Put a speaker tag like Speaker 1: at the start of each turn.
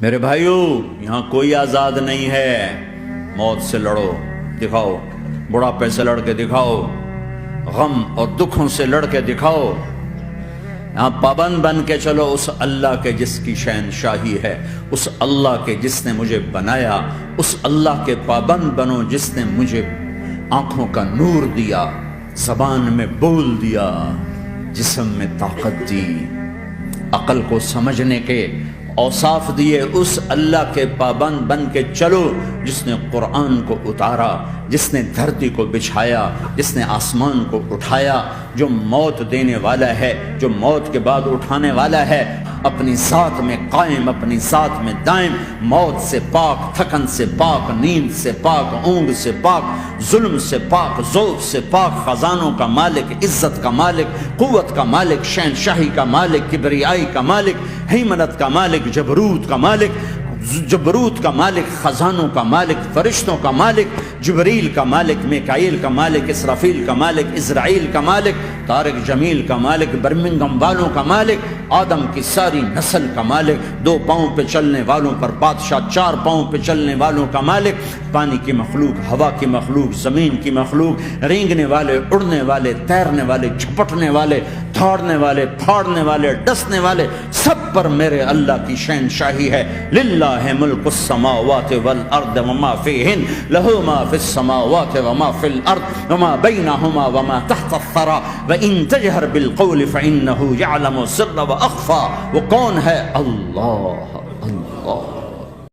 Speaker 1: میرے بھائیو، یہاں کوئی آزاد نہیں ہے۔ موت سے لڑو، دکھاؤ، بڑھاپے سے لڑ کے دکھاؤ، غم اور دکھوں سے لڑ کے دکھاؤ۔ یہاں پابند بن کے چلو اس اللہ کے جس کی شہنشاہی ہے، اس اللہ کے جس نے مجھے بنایا، اس اللہ کے پابند بنو جس نے مجھے آنکھوں کا نور دیا، زبان میں بول دیا، جسم میں طاقت دی، عقل کو سمجھنے کے اوصاف دیے۔ اس اللہ کے پابند بن کے چلو جس نے قرآن کو اتارا، جس نے دھرتی کو بچھایا، جس نے آسمان کو اٹھایا، جو موت دینے والا ہے، جو موت کے بعد اٹھانے والا ہے، اپنی ذات میں قائم، اپنی ذات میں دائم، موت سے پاک، تھکن سے پاک، نیند سے پاک، اونگ سے پاک، ظلم سے پاک، ذوق سے پاک، خزانوں کا مالک، عزت کا مالک، قوت کا مالک، شہنشاہی کا مالک، کبریائی کا مالک، ہیمنت کا مالک، جبروت کا مالک، جبروت کا مالک، خزانوں کا مالک، فرشتوں کا مالک، جبریل کا مالک، میکائیل کا مالک، اسرافیل کا مالک، اسرائیل کا مالک، طارق جمیل کا مالک، برمنگم والوں کا مالک، آدم کی ساری نسل کا مالک، 2 پاؤں پہ چلنے والوں پر بادشاہ، 4 پاؤں پہ چلنے والوں کا مالک، پانی کی مخلوق، ہوا کی مخلوق، زمین کی مخلوق، رینگنے والے، اڑنے والے، تیرنے والے، جھپٹنے والے، دھاڑنے والے، پھاڑنے والے، ڈسنے والے، سب پر میرے اللہ کی شہنشاہی ہے۔ للہ ملک السماوات والارض وما فیہن، لہ ما فی السماوات وما فی الارض وما بینہما وما تحت الثری وان تجہر بالقول فانہ یعلم السر واخفی۔ وہ کون ہے؟ اللہ۔